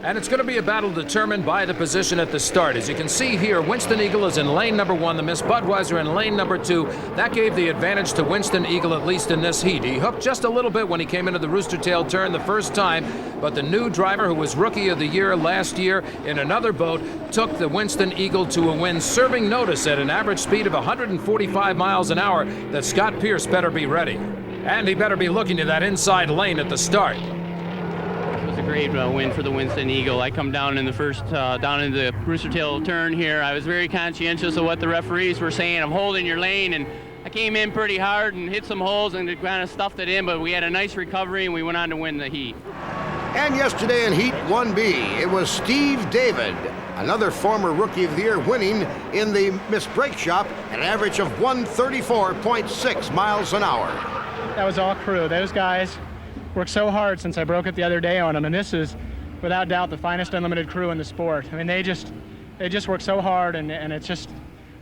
And it's going to be a battle determined by the position at the start. As you can see here, Winston Eagle is in lane number 1, the Miss Budweiser in lane number 2. That gave the advantage to Winston Eagle, at least in this heat. He hooked just a little bit when he came into the Rooster Tail turn the first time, but the new driver, who was Rookie of the Year last year in another boat, took the Winston Eagle to a win, serving notice at an average speed of 145 miles an hour that Scott Pierce better be ready. And he better be looking to that inside lane at the start. It was a great win for the Winston Eagle. I come down in the first, down into the Rooster Tail turn here. I was very conscientious of what the referees were saying. I'm holding your lane, and I came in pretty hard and hit some holes and kind of stuffed it in, but we had a nice recovery and we went on to win the heat. And yesterday in Heat 1B, it was Steve David, another former Rookie of the Year, winning in the Miss Brake Shop at an average of 134.6 miles an hour. That was all crew. Those guys worked so hard since I broke it the other day on them, and this is, without doubt, the finest unlimited crew in the sport. I mean, they just work so hard, and it's just,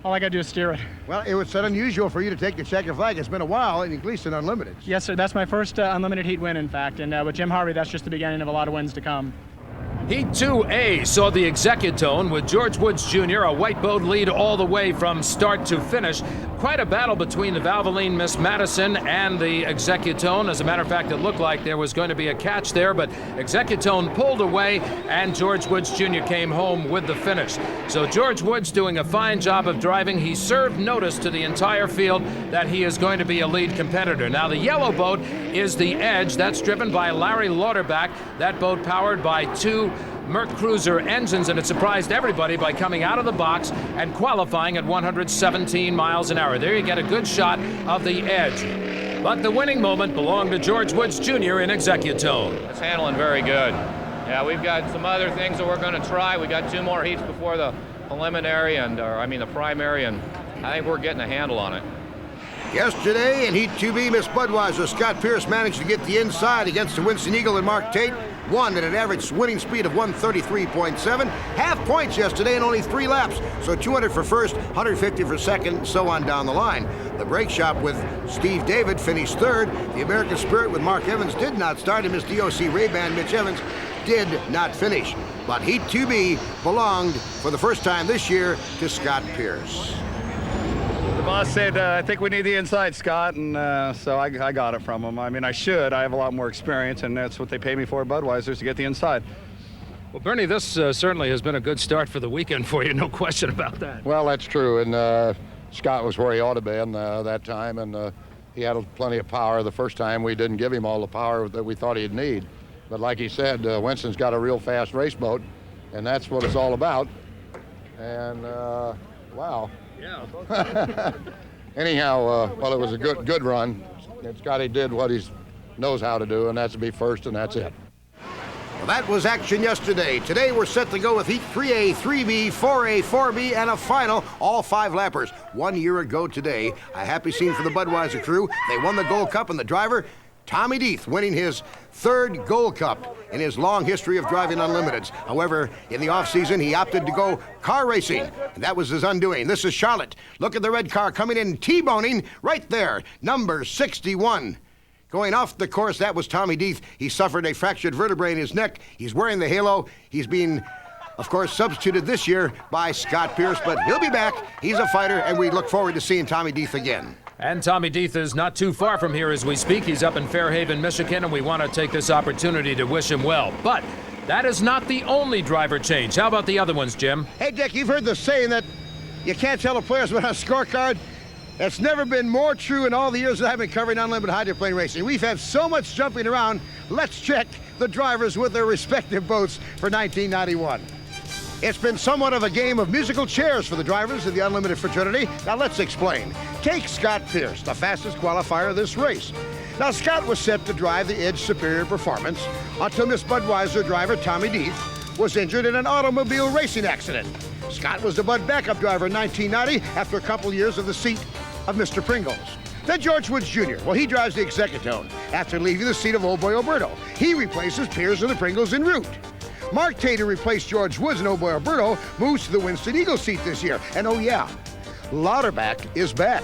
all I got to do is steer it. Well, it was unusual for you to take the checkered flag. It's been a while, at least in Unlimited. Yes, sir. That's my first unlimited heat win, in fact, and with Jim Harvey, that's just the beginning of a lot of wins to come. Heat 2A saw the Executone with George Woods Jr., a white boat lead all the way from start to finish. Quite a battle between the Valvoline Miss Madison and the Executone. As a matter of fact, it looked like there was going to be a catch there, but Executone pulled away and George Woods Jr. came home with the finish. So George Woods doing a fine job of driving. He served notice to the entire field that he is going to be a lead competitor. Now the yellow boat is the Edge. That's driven by Larry Lauterbach. That boat powered by 2 Merc Cruiser engines, and it surprised everybody by coming out of the box and qualifying at 117 miles an hour. There you get a good shot of the Edge. But the winning moment belonged to George Woods Jr. in Executone. It's handling very good. Yeah, we've got some other things that we're going to try. We got 2 more heats before the preliminary the primary, and I think we're getting a handle on it. Yesterday in Heat 2B, Miss Budweiser, Scott Pierce managed to get the inside against the Winston Eagle and Mark Tate. Won at an average winning speed of 133.7. Half points yesterday in only 3 laps. So 200 for first, 150 for second, so on down the line. The Brake Shop with Steve David finished 3rd. The American Spirit with Mark Evans did not start, and Miss DOC Ray-Ban Mitch Evans did not finish. But Heat 2B belonged for the first time this year to Scott Pierce. The boss said, I think we need the inside, Scott, and so I got it from him. I mean, I should. I have a lot more experience, and that's what they pay me for at Budweiser, to get the inside. Well, Bernie, this certainly has been a good start for the weekend for you, no question about that. Well, that's true, and Scott was where he ought to be that time, and he had plenty of power. The first time we didn't give him all the power that we thought he'd need. But like he said, Winston's got a real fast race boat, and that's what it's all about. And, wow. Yeah. Anyhow, well, it was a good run. Scotty did what he knows how to do, and that's to be first, and that's it. Well, that was action yesterday. Today we're set to go with Heat 3A, 3B, 4A, 4B, and a final, all 5 lappers. 1 year ago today, a happy scene for the Budweiser crew. They won the Gold Cup, and the driver, Tommy Deeth, winning his 3rd Gold Cup in his long history of driving Unlimiteds. However, in the off-season, he opted to go car racing, and that was his undoing. This is Charlotte. Look at the red car coming in, T-boning right there, number 61. Going off the course, that was Tommy Deeth. He suffered a fractured vertebrae in his neck. He's wearing the halo. He's being, of course, substituted this year by Scott Pierce, but he'll be back. He's a fighter, and we look forward to seeing Tommy Deeth again. And Tommy Deeth is not too far from here as we speak. He's up in Fairhaven, Michigan, and we want to take this opportunity to wish him well. But that is not the only driver change. How about the other ones, Jim? Hey, Dick, you've heard the saying that you can't tell the players about a scorecard. That's never been more true in all the years that I've been covering unlimited hydroplane racing. We've had so much jumping around. Let's check the drivers with their respective boats for 1991. It's been somewhat of a game of musical chairs for the drivers of the Unlimited fraternity. Now let's explain. Take Scott Pierce, the fastest qualifier of this race. Now Scott was set to drive the Edge Superior Performance until Miss Budweiser driver Tommy Deeth was injured in an automobile racing accident. Scott was the Bud backup driver in 1990 after a couple years of the seat of Mr. Pringles. Then George Woods Jr., well, he drives the Executone after leaving the seat of Old Boy Alberto. He replaces Pierce and the Pringles en route. Mark Tater replaced George Woods, and Old Boy Alberto moves to the Winston Eagle seat this year. And oh yeah, Lauterbach is back.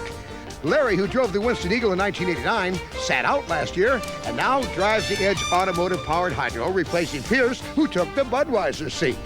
Larry, who drove the Winston Eagle in 1989, sat out last year and now drives the Edge automotive-powered Hydro, replacing Pierce, who took the Budweiser seat.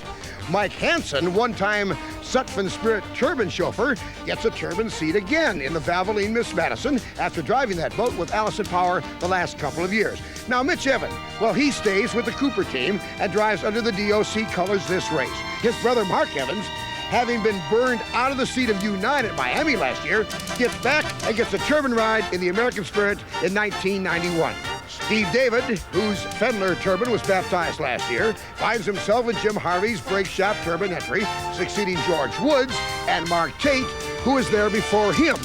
Mike Hansen, one-time Sutphen Spirit turbine chauffeur, gets a turbine seat again in the Valvoline Miss Madison after driving that boat with Allison Power the last couple of years. Now, Mitch Evans, well, he stays with the Cooper team and drives under the DOC colors this race. His brother Mark Evans, having been burned out of the seat of U9 at Miami last year, gets back and gets a turbine ride in the American Spirit in 1991. Steve David, whose Fendler turbine was baptized last year, finds himself in Jim Harvey's brake shop turbine entry, succeeding George Woods and Mark Tate, who was there before him.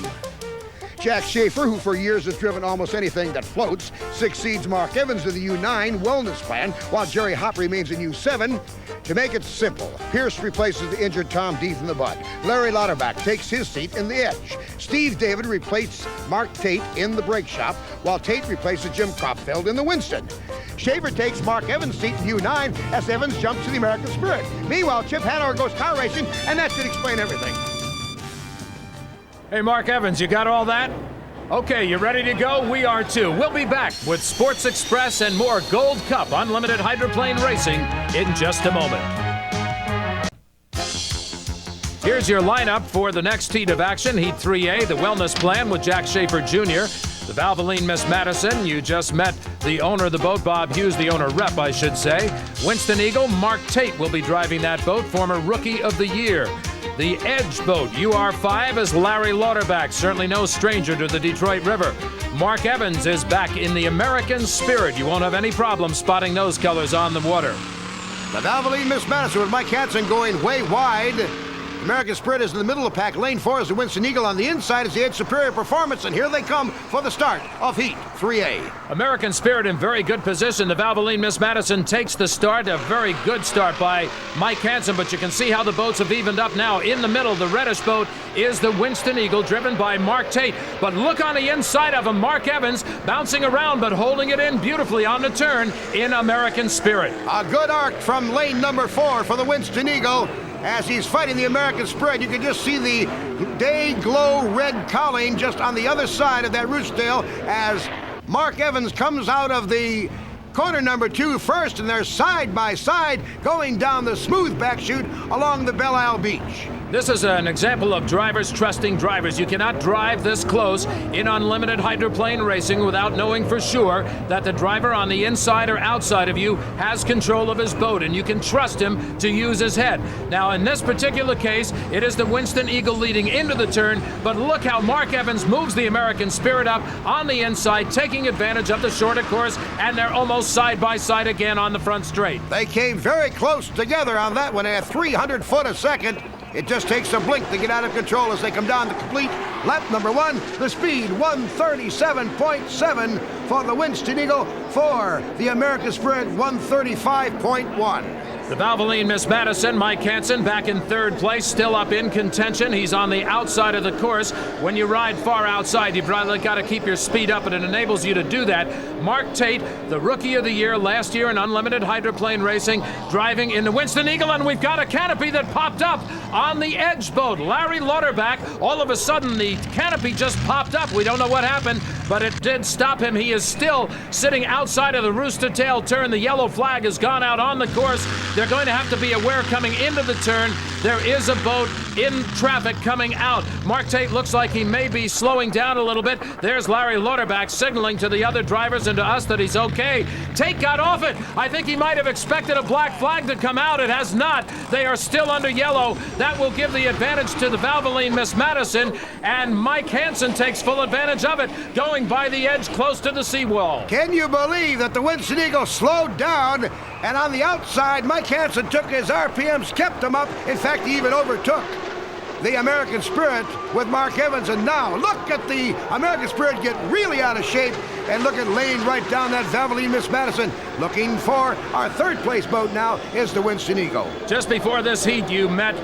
Jack Schaefer, who for years has driven almost anything that floats, succeeds Mark Evans in the U9 wellness plan, while Jerry Hopp remains in U7. To make it simple, Pierce replaces the injured Tom Deeth in the Bud. Larry Lauterbach takes his seat in the Edge. Steve David replaces Mark Tate in the brake shop, while Tate replaces Jim Kropfeld in the Winston. Schaefer takes Mark Evans' seat in U9 as Evans jumps to the American Spirit. Meanwhile, Chip Hanover goes car racing, and that should explain everything. Hey, Mark Evans, you got all that? Okay, you ready to go? We are too. We'll be back with Sports Express and more Gold Cup Unlimited Hydroplane Racing in just a moment. Here's your lineup for the next heat of action. Heat 3A, the Wellness Plan with Jack Schaefer Jr., the Valvoline Miss Madison. You just met the owner of the boat, Bob Hughes, the owner rep, I should say. Winston Eagle, Mark Tate will be driving that boat, former Rookie of the Year. The Edge boat, UR5, is Larry Lauterbach, certainly no stranger to the Detroit River. Mark Evans is back in the American Spirit. You won't have any problem spotting those colors on the water. The Valvoline Miss Madison with Mike Hansen going way wide. American Spirit is in the middle of the pack. Lane 4 is the Winston Eagle. On the inside is the Edge Superior Performance, and here they come for the start of Heat 3A. American Spirit in very good position. The Valvoline Miss Madison takes the start. A very good start by Mike Hansen, but you can see how the boats have evened up now. In the middle, the reddish boat is the Winston Eagle, driven by Mark Tate. But look on the inside of him, Mark Evans bouncing around, but holding it in beautifully on the turn in American Spirit. A good arc from lane number 4 for the Winston Eagle. As he's fighting the American Spirit, you can just see the day glow red cowling just on the other side of that rooster as Mark Evans comes out of the corner number 2 first, and they're side by side going down the smooth back chute along the Belle Isle Beach. This is an example of drivers trusting drivers. You cannot drive this close in unlimited hydroplane racing without knowing for sure that the driver on the inside or outside of you has control of his boat, and you can trust him to use his head. Now, in this particular case, it is the Winston Eagle leading into the turn, but look how Mark Evans moves the American Spirit up on the inside, taking advantage of the shorter course, and they're almost side by side again on the front straight. They came very close together on that one at 300 foot a second. It just takes a blink to get out of control as they come down the complete lap number 1. The speed 137.7 for the Winston Eagle, for the American Spirit 135.1. The Valvoline Miss Madison, Mike Hansen back in third place, still up in contention. He's on the outside of the course. When you ride far outside, you've really got to keep your speed up, and it enables you to do that. Mark Tate, the Rookie of the Year last year in unlimited hydroplane racing, driving in the Winston Eagle, and we've got a canopy that popped up on the Edge boat. Larry Lauterbach, all of a sudden the canopy just popped up. We don't know what happened, but it did stop him. He is still sitting outside of the rooster tail turn. The yellow flag has gone out on the course. They're going to have to be aware coming into the turn. There is a boat in traffic coming out. Mark Tate looks like he may be slowing down a little bit. There's Larry Lauterbach signaling to the other drivers and to us that he's okay. Tate got off it. I think he might have expected a black flag to come out. It has not. They are still under yellow. That will give the advantage to the Valvoline Miss Madison, and Mike Hansen takes full advantage of it, going by the edge close to the seawall. Can you believe that the Winston Eagle slowed down, and on the outside, Mike Hansen took his RPMs, kept them up. In fact, he even overtook the American Spirit with Mark Evans. And now look at the American Spirit get really out of shape, and look at Lane right down that Valvoline Miss Madison. Looking for our third place boat now is the Winston Eagle. Just before this heat, you met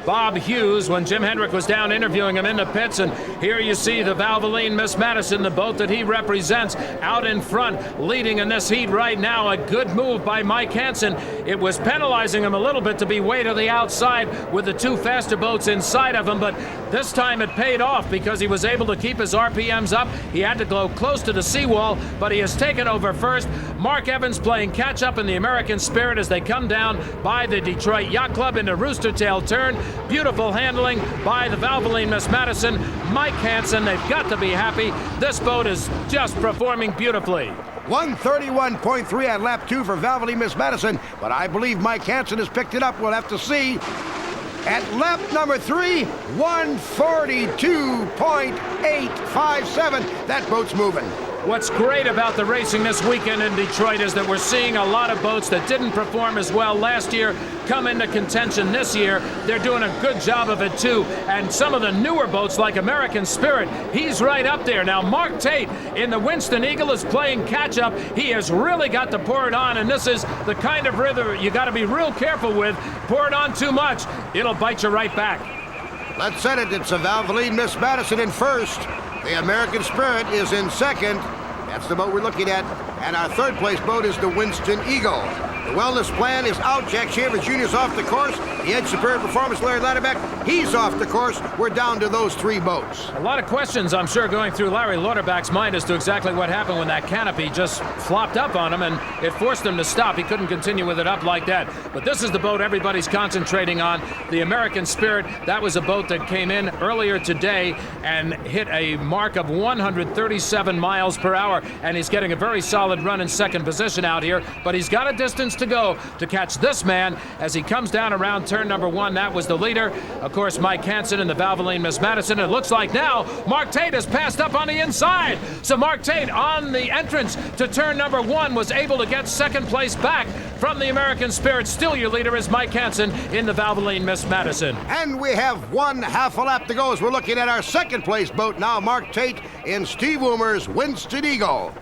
Bob Hughes when Jim Hendrick was down interviewing him in the pits. And here you see the Valvoline Miss Madison, the boat that he represents, out in front, leading in this heat right now. A good move by Mike Hansen. It was penalizing him a little bit to be way to the outside with the two faster boats inside of him, but this time it paid off because he was able to keep his RPMs up. He had to go close to the seawall, but he has taken over first. Mark Evans playing catch up in the American Spirit as they come down by the Detroit Yacht Club into Rooster Tail turn. Beautiful handling by the Valvoline Miss Madison. Mike Hansen, they've got to be happy. This boat is just performing beautifully. 131.3 at lap 2 for Valvoline Miss Madison, but I believe Mike Hansen has picked it up. We'll have to see. At lap number 3, 142.857. That boat's moving. What's great about the racing this weekend in Detroit is that we're seeing a lot of boats that didn't perform as well last year come into contention this year. They're doing a good job of it too. And some of the newer boats like American Spirit, he's right up there. Now Mark Tate in the Winston Eagle is playing catch up. He has really got to pour it on, and this is the kind of rhythm you got to be real careful with. Pour it on too much, it'll bite you right back. Let's set it. It's a Valvoline Miss Madison in first. The American Spirit is in second. That's the boat we're looking at. And our third place boat is the Winston Eagle. The wellness plan is out. Jack Chambers Jr.'s off the course. The Edge Superior Performance, Larry Ladderback, he's off the course. We're down to those three boats. A lot of questions, I'm sure, going through Larry Lauterback's mind as to exactly what happened when that canopy just flopped up on him, and it forced him to stop. He couldn't continue with it up like that. But this is the boat everybody's concentrating on, the American Spirit. That was a boat that came in earlier today and hit a mark of 137 miles per hour, and he's getting a very solid run in second position out here, but he's got a distance to go to catch this man as he comes down around turn number 1. That was the leader, of course, Mike Hansen in the Valvoline Miss Madison. It looks like now Mark Tate has passed up on the inside. So Mark Tate on the entrance to turn number 1 was able to get second place back from the American Spirit. Still your leader is Mike Hansen in the Valvoline Miss Madison. And we have one half a lap to go as we're looking at our second place boat now, Mark Tate in Steve Woomer's Winston Eagle.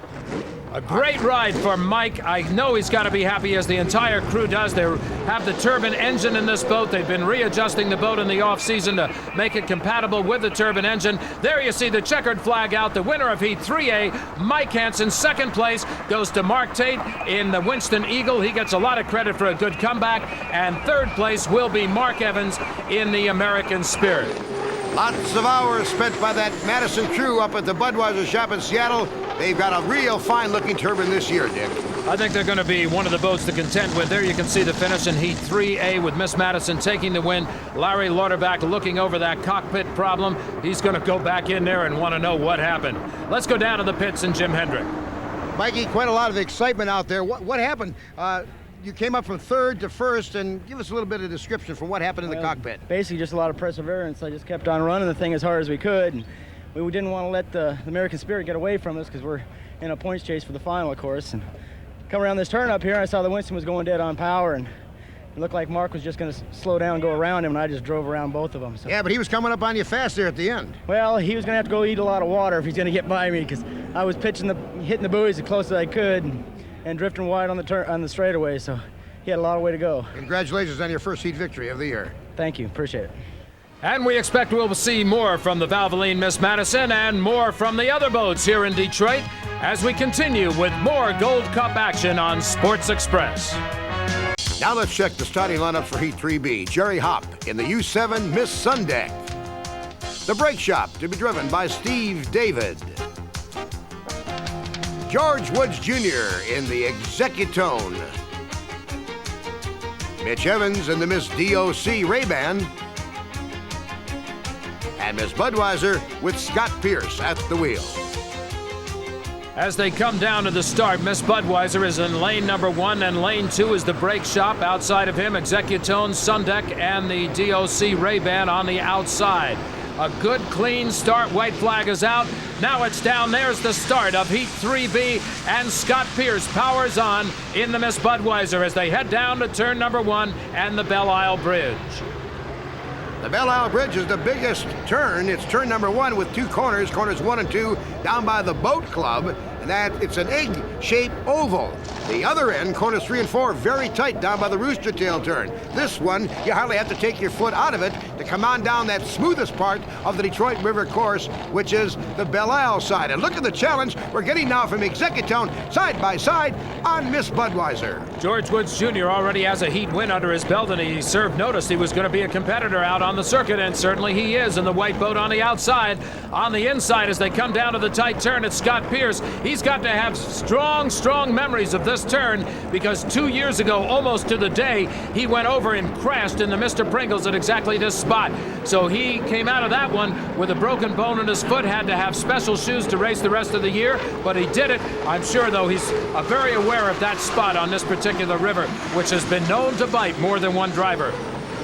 A great ride for Mike. I know he's got to be happy, as the entire crew does. They have the turbine engine in this boat. They've been readjusting the boat in the off-season to make it compatible with the turbine engine. There you see the checkered flag out. The winner of Heat 3A, Mike Hansen. Second place goes to Mark Tate in the Winston Eagle. He gets a lot of credit for a good comeback. And third place will be Mark Evans in the American Spirit. Lots of hours spent by that Madison crew up at the Budweiser shop in Seattle. They've got a real fine-looking turbine this year, Dick. I think they're going to be one of the boats to contend with. There you can see the finish in Heat 3A with Miss Madison taking the win. Larry Lauterback looking over that cockpit problem. He's going to go back in there and want to know what happened. Let's go down to the pits and Jim Hendrick. Mikey, quite a lot of excitement out there. What happened? You came up from third to first, and give us a little bit of description from what happened in the cockpit. Basically just a lot of perseverance. I just kept on running the thing as hard as we could. And we didn't want to let the American Spirit get away from us because we're in a points chase for the final, of course. And come around this turn up here, I saw the Winston was going dead on power, and it looked like Mark was just going to slow down and go around him, and I just drove around both of them. So. Yeah, but he was coming up on you fast there at the end. Well, he was going to have to go eat a lot of water if he's going to get by me, because I was hitting the buoys as close as I could and drifting wide on the straightaway, so he had a lot of way to go. Congratulations on your first heat victory of the year. Thank you, appreciate it. And we expect we'll see more from the Valvoline Miss Madison and more from the other boats here in Detroit as we continue with more Gold Cup action on Sports Express. Now let's check the starting lineup for Heat 3B. Jerry Hopp in the U7 Miss Sundeck. The Brake Shop to be driven by Steve David. George Woods Jr. in the Executone. Mitch Evans in the Miss DOC Ray-Ban. And Miss Budweiser with Scott Pierce at the wheel. As they come down to the start, Miss Budweiser is in lane number 1, and lane 2 is the Brake Shop. Outside of him, Executone, Sundeck, and the DOC Ray-Ban on the outside. A good, clean start. White flag is out. Now it's down. There's the start of Heat 3B, and Scott Pierce powers on in the Miss Budweiser as they head down to turn number 1 and the Belle Isle Bridge. The Belle Isle Bridge is the biggest turn. It's turn number 1 with 2 corners 1 and 2, down by the Boat Club, and that it's an egg-shaped oval. The other end, corners 3 and 4, very tight down by the Rooster Tail turn. This one, you hardly have to take your foot out of it to come on down that smoothest part of the Detroit River course, which is the Belle Isle side. And look at the challenge we're getting now from Executive side by side on Miss Budweiser. George Woods Jr. already has a heat win under his belt, and he served notice he was going to be a competitor out on the circuit, and certainly he is in the white boat on the outside. On the inside, as they come down to the tight turn, it's Scott Pierce. He's got to have strong, strong memories of this turn, because 2 years ago, almost to the day, he went over and crashed in the Mr. Pringles at exactly this spot. So he came out of that one with a broken bone in his foot, had to have special shoes to race the rest of the year, but he did it. I'm sure, though, he's very aware of that spot on this particular river, which has been known to bite more than one driver.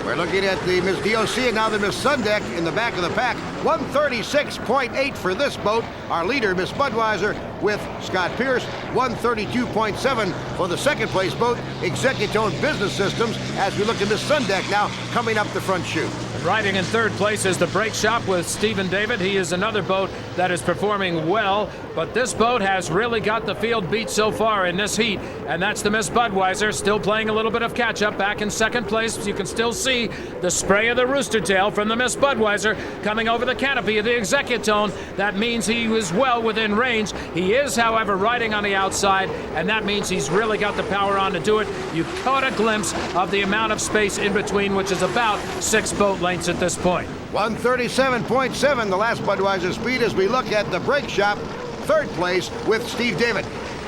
We're looking at the Miss DOC and now the Miss Sundeck in the back of the pack. 136.8 for this boat. Our leader, Miss Budweiser, with Scott Pierce. 132.7 for the second place boat, Executive Business Systems, as we look at Miss Sundeck now coming up the front chute. Riding in third place is the Brake Shop with Stephen David. He is another boat that is performing well, but this boat has really got the field beat so far in this heat, and that's the Miss Budweiser, still playing a little bit of catch-up back in second place. You can still see the spray of the Rooster Tail from the Miss Budweiser coming over the canopy of the Executone. That means he was well within range. He is, however, riding on the outside, and that means he's really got the power on to do it. You caught a glimpse of the amount of space in between, which is about 6 boat lengths at this point. 137.7, the last Budweiser speed, as we look at the Brake Shop, third place with Steve David.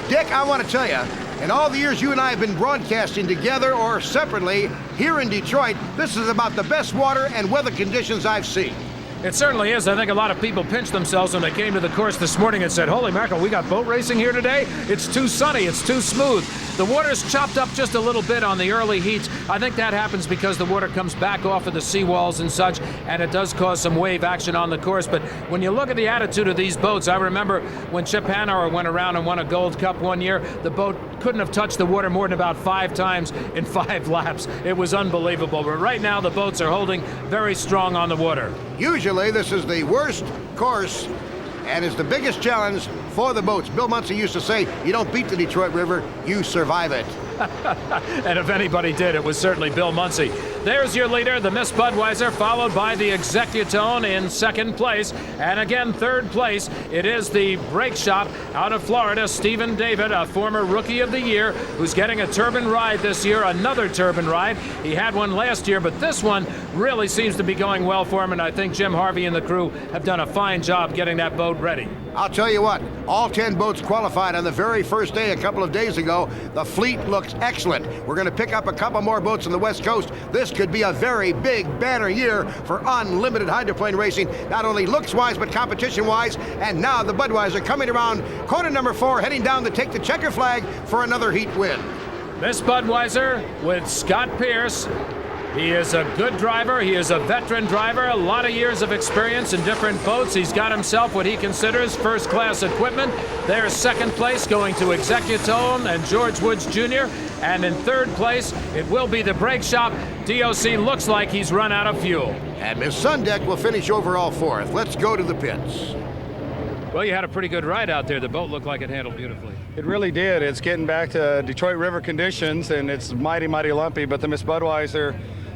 Dick, I want to tell you, in all the years you and I have been broadcasting together or separately here in Detroit, this is about the best water and weather conditions I've seen. It certainly is. I think a lot of people pinched themselves when they came to the course this morning and said, holy mackerel, we got boat racing here today? It's too sunny, it's too smooth. The water's chopped up just a little bit on the early heats. I think that happens because the water comes back off of the seawalls and such, and it does cause some wave action on the course. But when you look at the attitude of these boats, I remember when Chip Hanauer went around and won a Gold Cup one year, the boat couldn't have touched the water more than about 5 times in 5 laps. It was unbelievable. But right now, the boats are holding very strong on the water. Usually, this is the worst course and is the biggest challenge for the boats. Bill Muncy used to say, you don't beat the Detroit River, you survive it. And if anybody did, it was certainly Bill Muncy. There's your leader, the Miss Budweiser, followed by the Executone in second place. And again, third place, it is the Brake Shop out of Florida, Stephen David, a former Rookie of the Year, who's getting a turbine ride this year, another turbine ride. He had one last year, but this one really seems to be going well for him, and I think Jim Harvey and the crew have done a fine job getting that boat ready. I'll tell you what, all 10 boats qualified on the very first day a couple of days ago. The fleet looks excellent. We're going to pick up a couple more boats on the West Coast. This could be a very big banner year for unlimited hydroplane racing, not only looks-wise but competition-wise. And now the Budweiser coming around corner number 4, heading down to take the checker flag for another heat win. Miss Budweiser with Scott Pierce. He is a good driver. He is a veteran driver, a lot of years of experience in different boats. He's got himself what he considers first-class equipment. There's second place going to Executone and George Woods Jr. And in third place, it will be the Brake Shop. DOC looks like he's run out of fuel. And Miss Sundeck will finish overall 4th. Let's go to the pits. Well, you had a pretty good ride out there. The boat looked like it handled beautifully. It really did. It's getting back to Detroit River conditions, and it's mighty, mighty lumpy, but the Miss Budweiser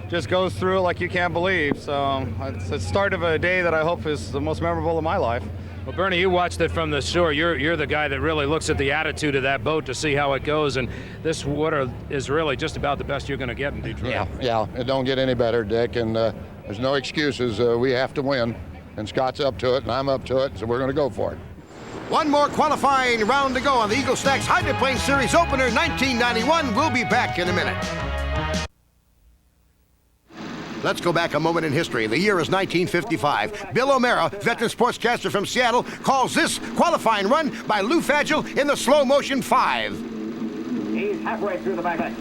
just goes through like you can't believe. So it's the start of a day that I hope is the most memorable of my life. Well, Bernie, you watched it from the shore. You're the guy that really looks at the attitude of that boat to see how it goes, and this water is really just about the best you're going to get in Detroit. Yeah, it don't get any better, Dick, and there's no excuses. We have to win, and Scott's up to it, and I'm up to it, so we're going to go for it. One more qualifying round to go on the Eagle Stacks Hydroplane Series opener 1991. We'll be back in a minute. Let's go back a moment in history. The year is 1955. Bill O'Mara, veteran sportscaster from Seattle, calls this qualifying run by Lou Fagel in the slow motion 5. He's halfway through the back leg.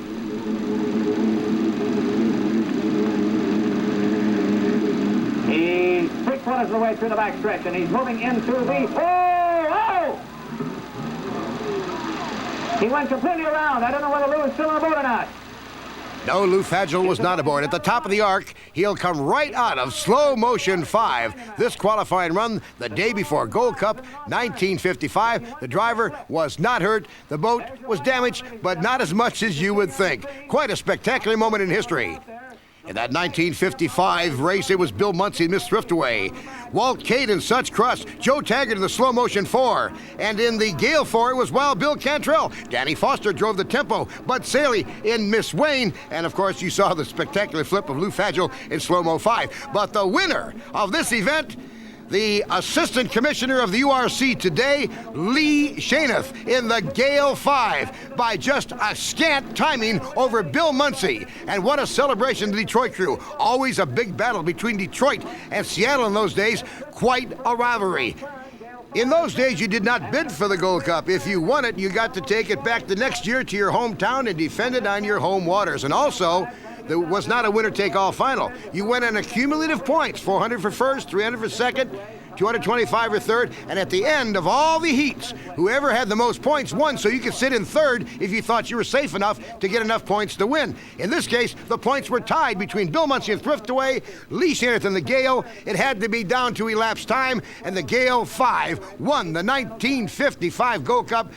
He's 3/4 of the way through the back stretch, and he's moving into the... Oh! He went completely around. I don't know whether Lou is still on the boat or not. No, Lou Fagel was not aboard. At the top of the arc, he'll come right out of Slow Motion 5. This qualifying run the day before Gold Cup 1955. The driver was not hurt. The boat was damaged, but not as much as you would think. Quite a spectacular moment in history. In that 1955 race, it was Bill Munsey and Miss Thriftaway, Walt Cade and Such Crust, Joe Taggart in the Slow Motion 4, and in the Gale 4, it was Wild Bill Cantrell. Danny Foster drove the Tempo, Bud Saley in Miss Wayne, and of course you saw the spectacular flip of Lou Fagel in Slow Mo 5. But the winner of this event, the Assistant Commissioner of the URC today, Lee Shanath, in the Gale 5 by just a scant timing over Bill Munsey. And what a celebration the Detroit crew. Always a big battle between Detroit and Seattle in those days. Quite a rivalry. In those days, you did not bid for the Gold Cup. If you won it, you got to take it back the next year to your hometown and defend it on your home waters. And also, there was not a winner-take-all final. You went on accumulative points, 400 for first, 300 for second, 225 for third, and at the end of all the heats, whoever had the most points won, so you could sit in third if you thought you were safe enough to get enough points to win. In this case, the points were tied between Bill Munsey and Thriftaway, Lee Shanath and the Gale. It had to be down to elapsed time, and the Gale 5 won the 1955 Gold Cup.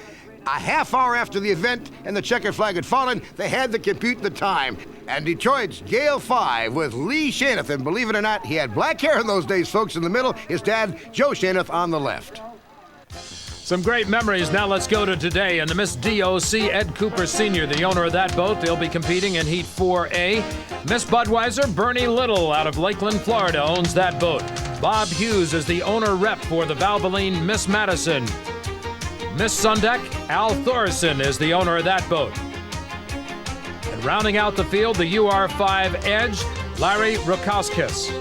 A half hour after the event and the checkered flag had fallen, they had to compute the time. And Detroit's Gale 5 with Lee Shanath, and believe it or not, he had black hair in those days, folks, in the middle. His dad, Joe Shanath, on the left. Some great memories. Now let's go to today. And the Miss DOC, Ed Cooper Sr., the owner of that boat. They'll be competing in Heat 4A. Miss Budweiser, Bernie Little out of Lakeland, Florida, owns that boat. Bob Hughes is the owner rep for the Valvoline Miss Madison. Miss Sundeck, Al Thorson is the owner of that boat. And rounding out the field, the UR5 Edge, Larry Rukauskis.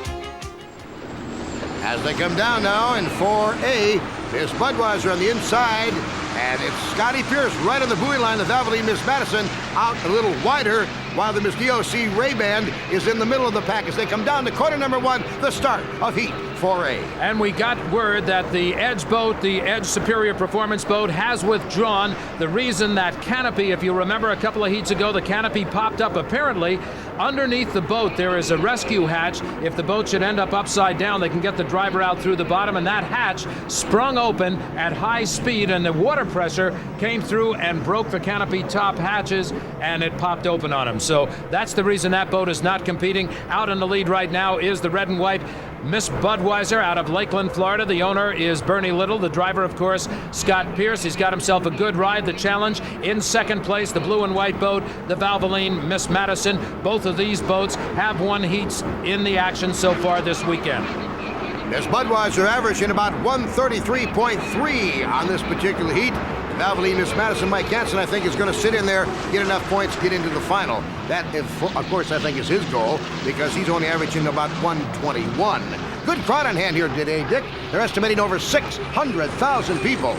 As they come down now in 4A, there's Budweiser on the inside, and it's Scotty Pierce right on the buoy line. The Valvoline Miss Madison out a little wider, while the Miss DOC Ray Band is in the middle of the pack as they come down to quarter number 1, the start of Heat 4A. And we got word that the Edge boat, the Edge Superior Performance boat, has withdrawn. The reason that canopy, if you remember a couple of heats ago, the canopy popped up. Apparently, underneath the boat, there is a rescue hatch. If the boat should end up upside down, they can get the driver out through the bottom, and that hatch sprung open at high speed, and the water pressure came through and broke the canopy top hatches, and it popped open on them. So that's the reason that boat is not competing. Out in the lead right now is the red and white Miss Budweiser out of Lakeland, Florida. The owner is Bernie Little. The driver, of course, Scott Pierce. He's got himself a good ride. The challenge in second place, the blue and white boat, the Valvoline Miss Madison. Both of these boats have won heats in the action so far this weekend. Miss Budweiser averaging about 133.3 on this particular heat. Valvoline Miss Madison, Mike Hansen, I think, is going to sit in there, get enough points, get into the final. That, of course, I think is his goal, because he's only averaging about 121. Good crowd on hand here today, Dick. They're estimating over 600,000 people.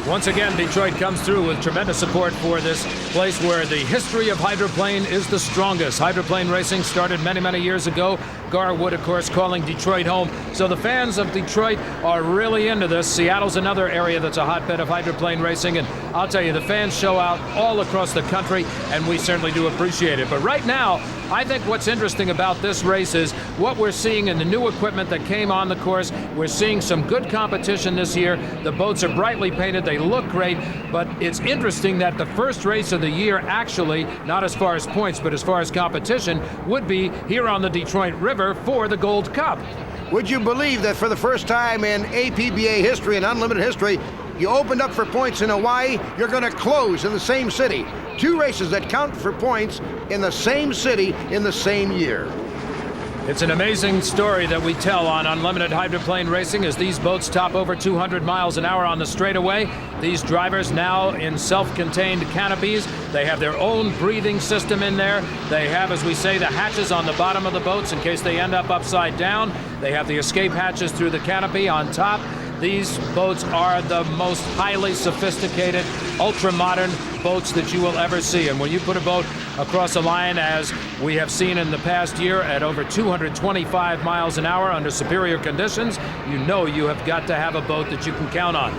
Once again, Detroit comes through with tremendous support for this place where the history of hydroplane is the strongest. Hydroplane racing started many, many years ago. Garwood, of course, calling Detroit home. So the fans of Detroit are really into this. Seattle's another area that's a hotbed of hydroplane racing. And I'll tell you, the fans show out all across the country, and we certainly do appreciate it. But right now, I think what's interesting about this race is what we're seeing in the new equipment that came on the course. We're seeing some good competition this year. The boats are brightly painted. They look great. But it's interesting that the first race of the year, actually, not as far as points, but as far as competition, would be here on the Detroit River for the Gold Cup. Would you believe that for the first time in APBA history and unlimited history, you opened up for points in Hawaii, you're going to close in the same city. 2 races that count for points in the same city in the same year. It's an amazing story that we tell on Unlimited Hydroplane Racing as these boats top over 200 miles an hour on the straightaway. These drivers now in self-contained canopies. They have their own breathing system in there. They have, as we say, the hatches on the bottom of the boats in case they end up upside down. They have the escape hatches through the canopy on top. These boats are the most highly sophisticated, ultra-modern boats that you will ever see. And when you put a boat across a line, as we have seen in the past year, at over 225 miles an hour under superior conditions, you know you have got to have a boat that you can count on.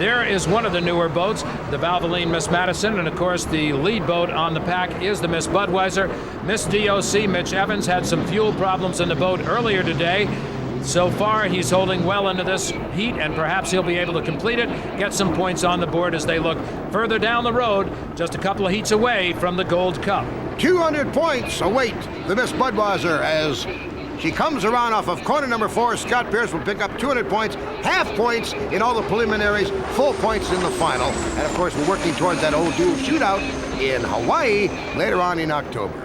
There is one of the newer boats, the Valvoline Miss Madison, and of course the lead boat on the pack is the Miss Budweiser. Miss DOC, Mitch Evans, had some fuel problems in the boat earlier today. So far, he's holding well into this heat, and perhaps he'll be able to complete it, get some points on the board as they look further down the road, just a couple of heats away from the Gold Cup. 200 points await the Miss Budweiser as she comes around off of corner number 4. Scott Pierce will pick up 200 points, half points in all the preliminaries, full points in the final. And of course, we're working towards that old dual shootout in Hawaii later on in October.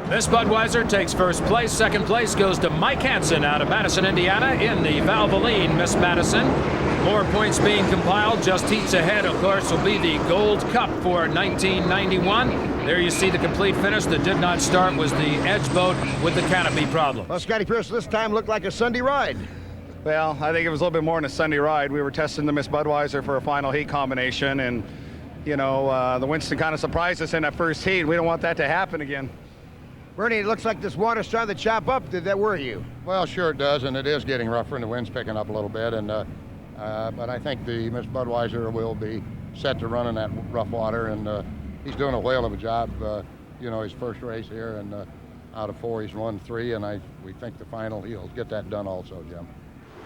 Miss Budweiser takes first place. Second place goes to Mike Hansen out of Madison, Indiana in the Valvoline Miss Madison. More points being compiled. Just heats ahead, of course, will be the Gold Cup for 1991. There you see the complete finish that did not start was the Edge boat with the canopy problem. Well, Scotty Pierce this time looked like a Sunday ride. Well, I think it was a little bit more than a Sunday ride. We were testing the Miss Budweiser for a final heat combination, and, you know, the Winston kind of surprised us in that first heat. We don't want that to happen again. Bernie, it looks like this water's trying to chop up. Did that worry you? Well, sure it does, and it is getting rougher, and the wind's picking up a little bit. And but I think the Miss Budweiser will be set to run in that rough water, and he's doing a whale of a job. You know, his first race here, and out of 4, he's won 3, and we think the final he'll get that done also, Jim.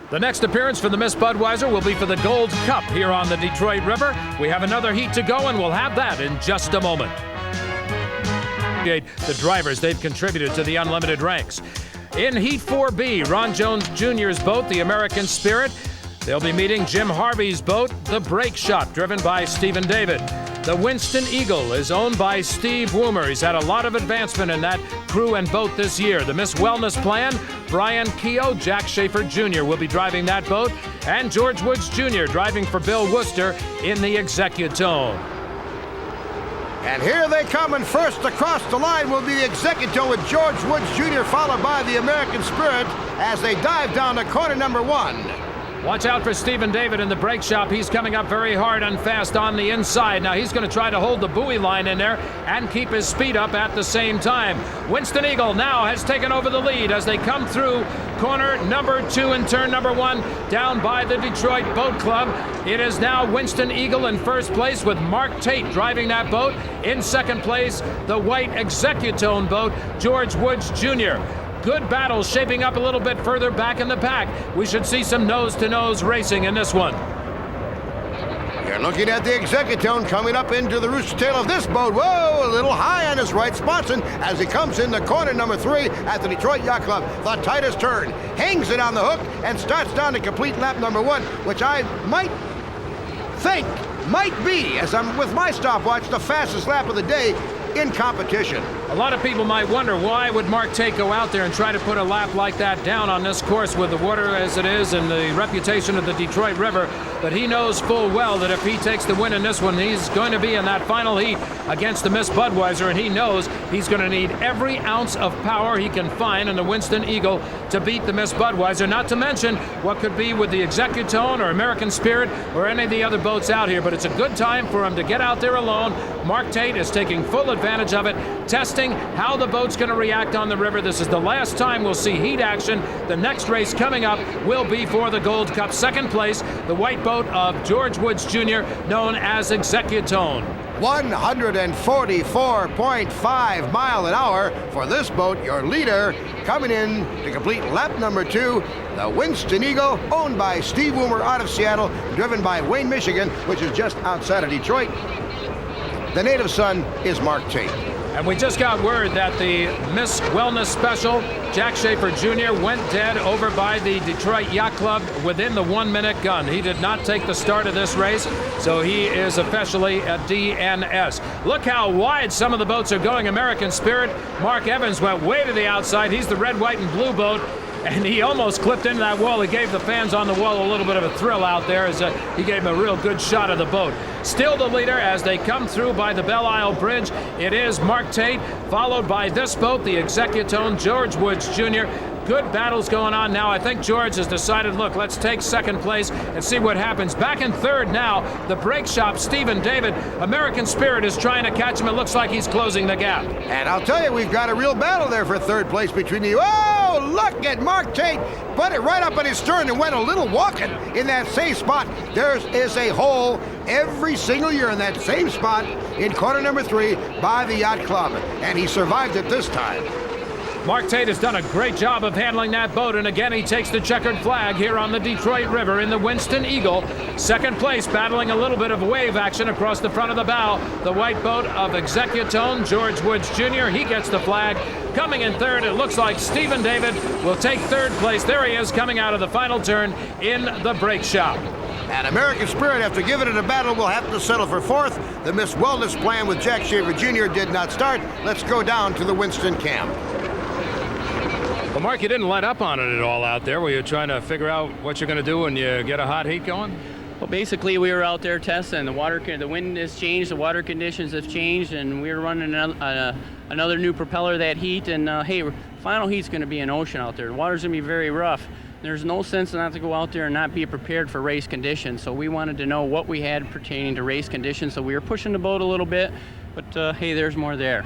The next appearance for the Miss Budweiser will be for the Gold Cup here on the Detroit River. We have another heat to go, and we'll have that in just a moment. The drivers, they've contributed to the unlimited ranks. In Heat 4B, Ron Jones Jr.'s boat, the American Spirit. They'll be meeting Jim Harvey's boat, the Brake Shop, driven by Stephen David. The Winston Eagle is owned by Steve Woomer. He's had a lot of advancement in that crew and boat this year. The Miss Wellness Plan, Brian Keogh, Jack Schaefer Jr. will be driving that boat, and George Woods Jr. driving for Bill Worcester in the Executone. And here they come, and first across the line will be the Executone with George Woods Jr., followed by the American Spirit as they dive down to corner number 1. Watch out for Stephen David in the Brake Shop. He's coming up very hard and fast on the inside. Now he's going to try to hold the buoy line in there and keep his speed up at the same time. Winston Eagle now has taken over the lead as they come through corner number 2 and turn number 1 down by the Detroit Boat Club. It is now Winston Eagle in first place with Mark Tate driving that boat. In second place, the white Executone boat, George Woods Jr. Good battle shaping up a little bit further back in the pack. We should see some nose-to-nose racing in this one. You're looking at the Executone coming up into the rooster tail of this boat. Whoa, a little high on his right, Sponson, as he comes into corner number 3 at the Detroit Yacht Club. The tightest turn, hangs it on the hook, and starts down to complete lap number 1, which I might think might be, as I'm with my stopwatch, the fastest lap of the day in competition. A lot of people might wonder, why would Mark Tate go out there and try to put a lap like that down on this course with the water as it is and the reputation of the Detroit River? But he knows full well that if he takes the win in this one, he's going to be in that final heat against the Miss Budweiser, and he knows he's going to need every ounce of power he can find in the Winston Eagle to beat the Miss Budweiser, not to mention what could be with the Executone or American Spirit or any of the other boats out here. But it's a good time for him to get out there alone. Mark Tate is taking full advantage of it, testing how the boat's going to react on the river. This is the last time we'll see heat action. The next race coming up will be for the Gold Cup. Second place, the white boat of George Woods Jr., known as Executone. 144.5 mile an hour for this boat. Your leader coming in to complete lap number 2, the Winston Eagle, owned by Steve Woomer out of Seattle, driven by Wayne, Michigan, which is just outside of Detroit. The native son is Mark Tate. And we just got word that the Miss Wellness Special, Jack Schaefer Jr., went dead over by the Detroit Yacht Club within the 1-minute gun. He did not take the start of this race, so he is officially a DNS. Look how wide some of the boats are going. American Spirit, Mark Evans went way to the outside. He's the red, white, and blue boat, and he almost clipped into that wall. He gave the fans on the wall a little bit of a thrill out there as he gave him a real good shot of the boat. Still the leader as they come through by the Belle Isle Bridge. It is Mark Tate, followed by this boat, the Executone, George Woods Jr. Good battles going on now. I think George has decided, look, let's take second place and see what happens. Back in third now, the Brake Shop, Stephen David. American Spirit is trying to catch him. It looks like he's closing the gap. And I'll tell you, we've got a real battle there for third place between you. Oh! Oh, look at Mark Tate. Put it right up at his stern and went a little walking in that same spot. There is a hole every single year in that same spot in corner number 3 by the Yacht Club. And he survived it this time. Mark Tate has done a great job of handling that boat, and again he takes the checkered flag here on the Detroit River in the Winston Eagle. Second place, battling a little bit of wave action across the front of the bow. The white boat of Executone, George Woods Jr., he gets the flag. Coming in third, it looks like Stephen David will take third place. There he is coming out of the final turn in the brake shop. And American Spirit, after giving it a battle, will have to settle for 4th. The Miss Wellness plan with Jack Shaver Jr. did not start. Let's go down to the Winston camp. Well, Mark, you didn't let up on it at all out there. Were you trying to figure out what you're going to do when you get a hot heat going? Well, basically, we were out there testing. The wind has changed, the water conditions have changed, and we were running another new propeller that heat. And hey, final heat's going to be an ocean out there. The water's going to be very rough. There's no sense not to go out there and not be prepared for race conditions. So we wanted to know what we had pertaining to race conditions. So we were pushing the boat a little bit, but hey, there's more there.